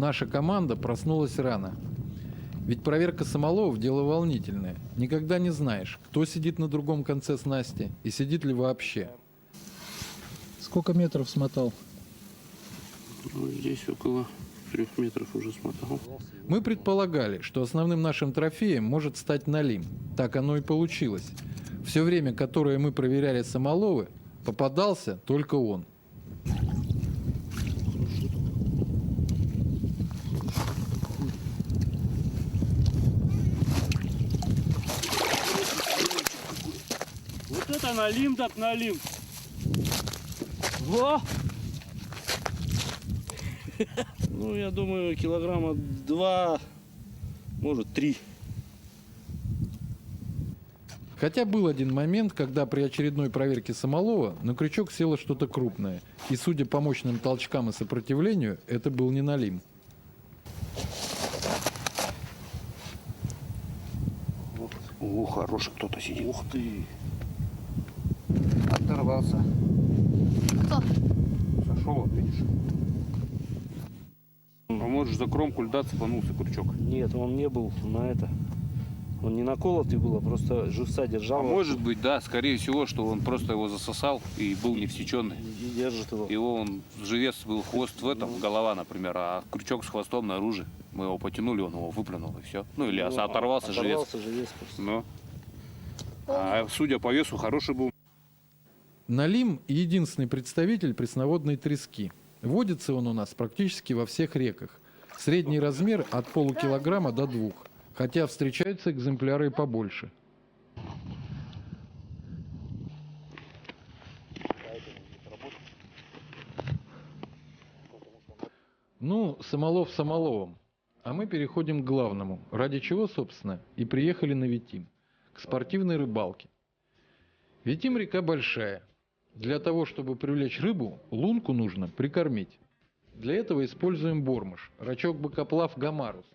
Наша команда проснулась рано. Ведь проверка самоловов – дело волнительное. Никогда не знаешь, кто сидит на другом конце снасти и сидит ли вообще. Сколько метров смотал? Ну, здесь около 3 метров уже смотал. Мы предполагали, что основным нашим трофеем может стать налим. Так оно и получилось. Все время, которое мы проверяли самоловы, попадался только он. Вот это налим так налим. Во! Ну, я думаю, килограмма 2, может 3. Хотя был один момент, когда при очередной проверке самолова на крючок село что-то крупное. И судя по мощным толчкам и сопротивлению, это был не налим. О, хороший кто-то сидит. Ух ты! Оторвался. Кто? Сошел, вот видишь. Поможешь за кромку льда цепанулся крючок. Нет, он не был на это. Он не наколотый был, а просто живца держал. А может быть, да, скорее всего, что он просто его засосал и был не всеченный. И держит его. Его он, живец был хвост в этом, голова, например, а крючок с хвостом наружу. Мы его потянули, он его выплюнул и все. Ну или оторвался живец. Оторвался живец просто. Ну. А судя по весу, хороший был. Налим – единственный представитель пресноводной трески. Водится он у нас практически во всех реках. Средний размер от полукилограмма до 2, хотя встречаются экземпляры и побольше. Ну, самолов самоловом. А мы переходим к главному, ради чего, собственно, и приехали на Витим, к спортивной рыбалке. Витим река большая. Для того, чтобы привлечь рыбу, лунку нужно прикормить. Для этого используем бормыш, рачок-быкоплав гамарус,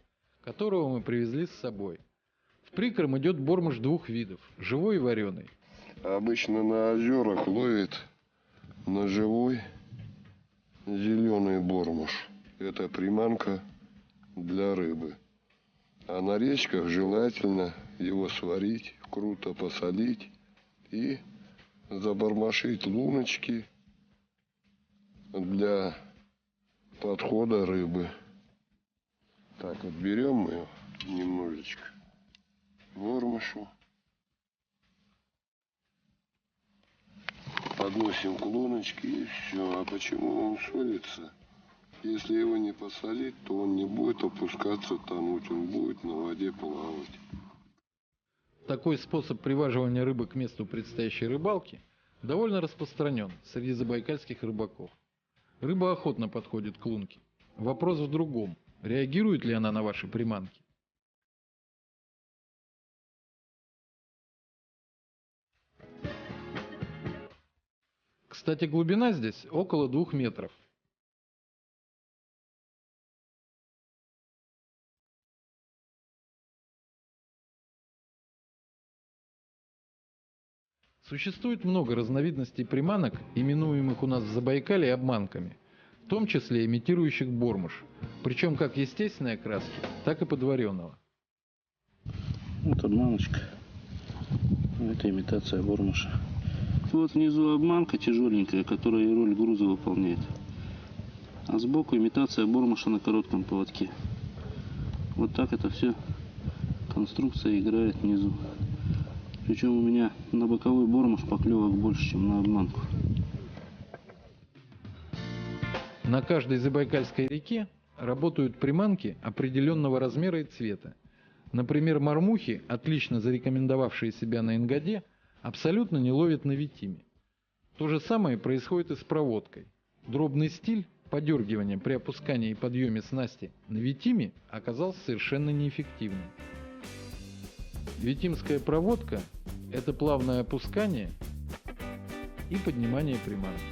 которого мы привезли с собой. В прикорм идет бормыш 2 видов, живой и вареный. Обычно на озерах ловит на живой зеленый бормыш. Это приманка для рыбы. А на речках желательно его сварить, круто посолить и забормошить луночки для подхода рыбы. Так вот берем мы немножечко бормышу, подносим к луночке и все. А почему он солится? Если его не посолить, то он не будет опускаться, тонуть, он будет на воде плавать. Такой способ приваживания рыбы к месту предстоящей рыбалки довольно распространен среди забайкальских рыбаков. Рыба охотно подходит к лунке. Вопрос в другом. Реагирует ли она на ваши приманки? Кстати, глубина здесь около 2 метров. Существует много разновидностей приманок, именуемых у нас в Забайкалье обманками, в том числе имитирующих бормыш, причем как естественной окраски, так и подваренного. Вот обманочка. Это имитация бормыша. Вот внизу обманка тяжеленькая, которая и роль груза выполняет. А сбоку имитация бормыша на коротком поводке. Вот так это все конструкция играет внизу. Причем у меня на боковой бормыш поклевок больше, чем на обманку. На каждой забайкальской реке работают приманки определенного размера и цвета. Например, мормухи, отлично зарекомендовавшие себя на Ингаде, абсолютно не ловят на Витиме. То же самое происходит и с проводкой. Дробный стиль, подергивание при опускании и подъеме снасти на Витиме оказался совершенно неэффективным. Витимская проводка – это плавное опускание и поднимание приманки.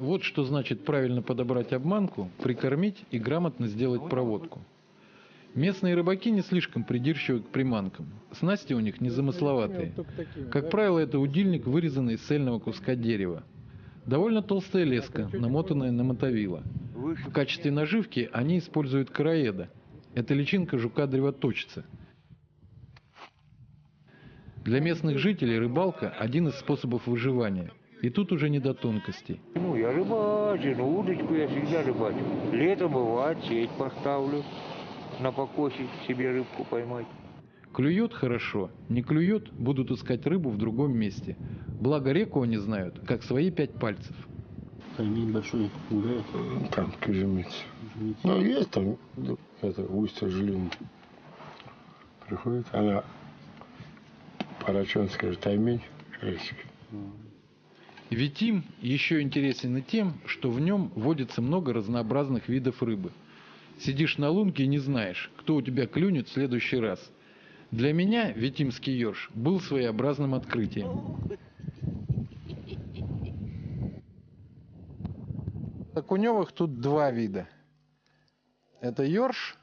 Вот что значит правильно подобрать обманку, прикормить и грамотно сделать проводку. Местные рыбаки не слишком придирчивы к приманкам. Снасти у них незамысловатые. Как правило, это удильник, вырезанный из цельного куска дерева. Довольно толстая леска, намотанная на мотовила. В качестве наживки они используют короеда. Это личинка жука-древоточца. Для местных жителей рыбалка – один из способов выживания. И тут уже не до тонкостей. Ну, я рыбачу, ну, удочку я всегда рыбачу. Лето бывает, сеть поставлю на покосе, себе рыбку поймать. Клюет хорошо, не клюет, будут искать рыбу в другом месте. Благо реку они знают, как свои 5 пальцев. Таймень большой гуляет. Там кожемец. Ну, есть там, это, устье жилин. Приходит, она парачон, скажет, таймень, красик. Витим еще интересен и тем, что в нем водится много разнообразных видов рыбы. Сидишь на лунке и не знаешь, кто у тебя клюнет в следующий раз. Для меня витимский ёрш был своеобразным открытием. Окуневых тут 2 вида. Это ёрш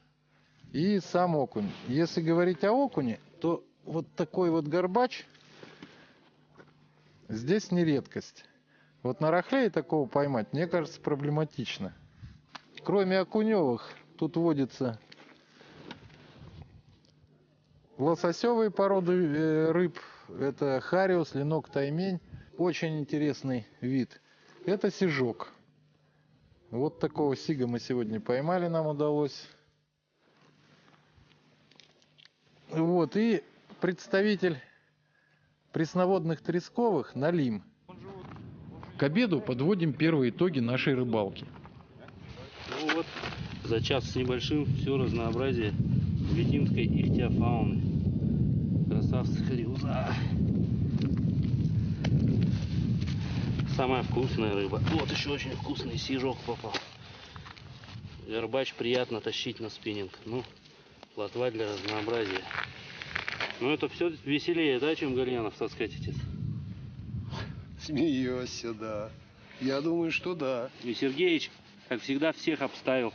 и сам окунь. Если говорить о окуне, то вот такой вот горбач здесь не редкость. Вот на рохле такого поймать, мне кажется, проблематично. Кроме окуневых, тут водятся лососевые породы рыб. Это хариус, ленок, таймень. Очень интересный вид. Это сижок. Вот такого сига мы сегодня поймали, нам удалось. Вот, и представитель пресноводных тресковых налим. К обеду подводим первые итоги нашей рыбалки. Ну вот, за час с небольшим все разнообразие витимской ихтиофауны. Красавцы хариуза. Самая вкусная рыба. Вот еще очень вкусный сижок попал. Горбач приятно тащить на спиннинг. Ну, плотва для разнообразия. Ну это все веселее, да, чем Гальянов таскать, отец? Смеешься, да. Я думаю, что да. И Сергеич, как всегда, всех обставил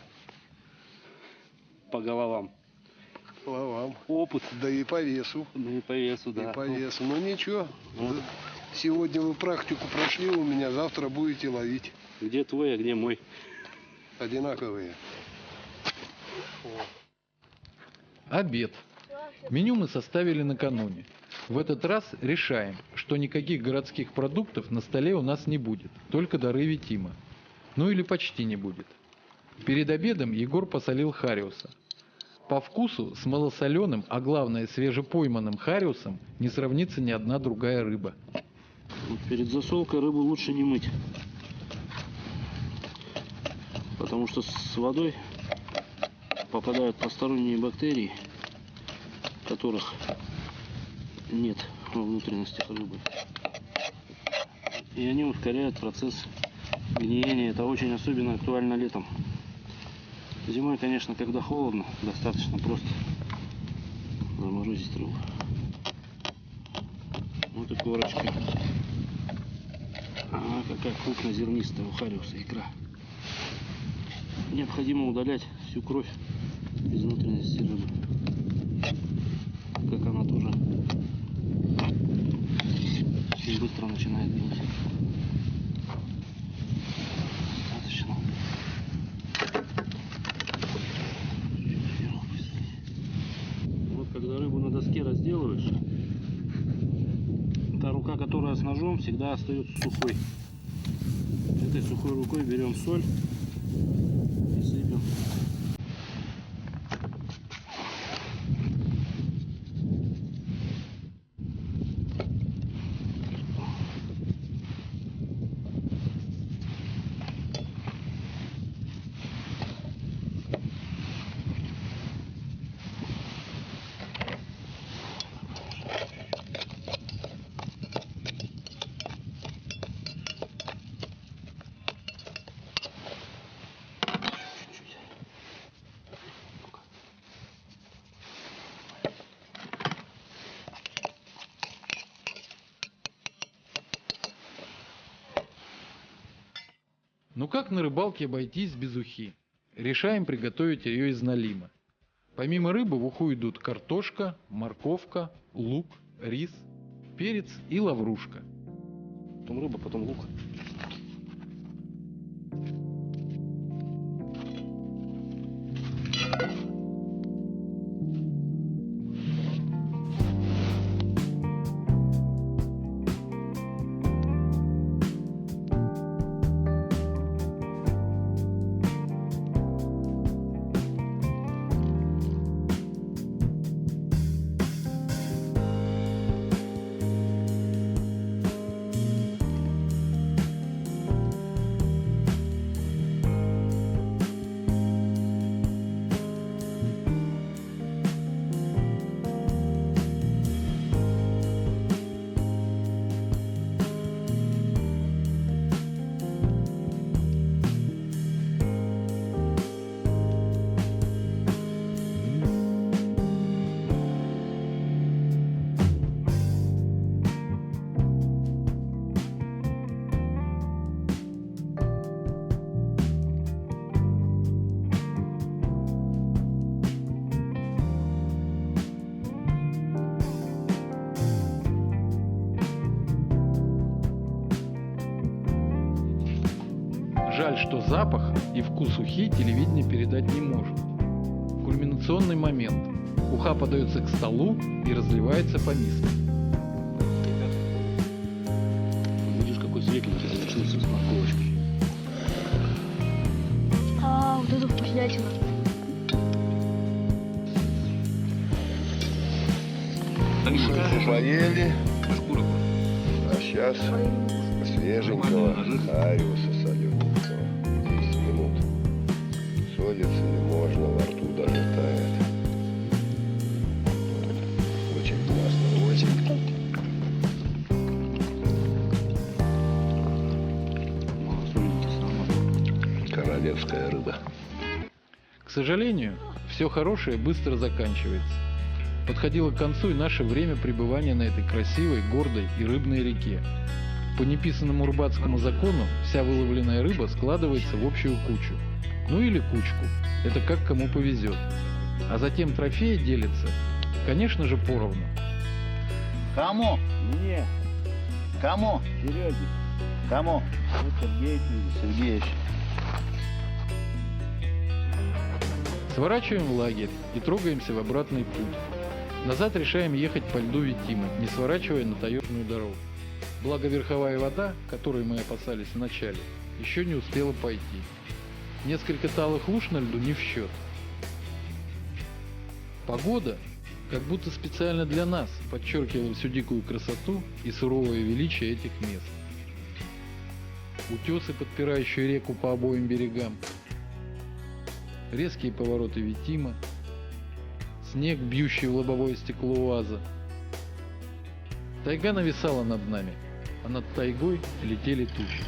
по головам. Головам. Опыт. Да и по весу. Ну и по весу, да. И по весу. Ну ничего. Ну. Сегодня вы практику прошли у меня, завтра будете ловить. Где твой, а где мой? Одинаковые. Обед. Меню мы составили накануне. В этот раз решаем, что никаких городских продуктов на столе у нас не будет, только дары Витима. Ну или почти не будет. Перед обедом Егор посолил хариуса. По вкусу с малосоленым, а главное свежепойманным хариусом не сравнится ни одна другая рыба. Вот перед засолкой рыбу лучше не мыть. Потому что с водой попадают посторонние бактерии, которых нет во внутренностях рыбы. И они ускоряют процесс гниения. Это очень особенно актуально летом. Зимой, конечно, когда холодно, достаточно просто заморозить рыбу. Вот и корочка. Ага, какая крупнозернистая у хариуса икра. Необходимо удалять всю кровь из внутренности рыбы. Как она тоже очень быстро начинает гнить. Достаточно. Вот когда рыбу на доске разделываешь, та рука, которая с ножом, всегда остается сухой. Этой сухой рукой берем соль и сыпем. Ну как на рыбалке обойтись без ухи? Решаем приготовить ее из налима. Помимо рыбы в уху идут картошка, морковка, лук, рис, перец и лаврушка. Потом рыба, потом лук. Жаль, что запах и вкус ухи телевидение передать не может. Кульминационный момент. Уха подается к столу и разливается по мискам. Видишь, какой светленький завершился с морковочкой. А, вот это вкуснятина. Поели, а сейчас свеженького хариуса солененького. 10 минут. Солится можно, во рту даже тает. Очень классно, очень. Королевская рыба. К сожалению, все хорошее быстро заканчивается. Подходило к концу и наше время пребывания на этой красивой, гордой и рыбной реке. По неписанному рыбацкому закону вся выловленная рыба складывается в общую кучу. Ну или кучку. Это как кому повезет. А затем трофеи делятся, конечно же, поровну. Кому? Мне, Кому? Сереге, Кому? вот Сергей, Сергеевич. Сворачиваем в лагерь и трогаемся в обратный путь. Назад решаем ехать по льду Витимы, не сворачивая на таежную дорогу. Благо верховая вода, которой мы опасались вначале, еще не успела пойти. Несколько талых луж на льду не в счет. Погода, как будто специально для нас, подчеркивала всю дикую красоту и суровое величие этих мест. Утесы, подпирающие реку по обоим берегам, резкие повороты Витима, снег, бьющий в лобовое стекло УАЗа. Тайга нависала над нами, а над тайгой летели тучи.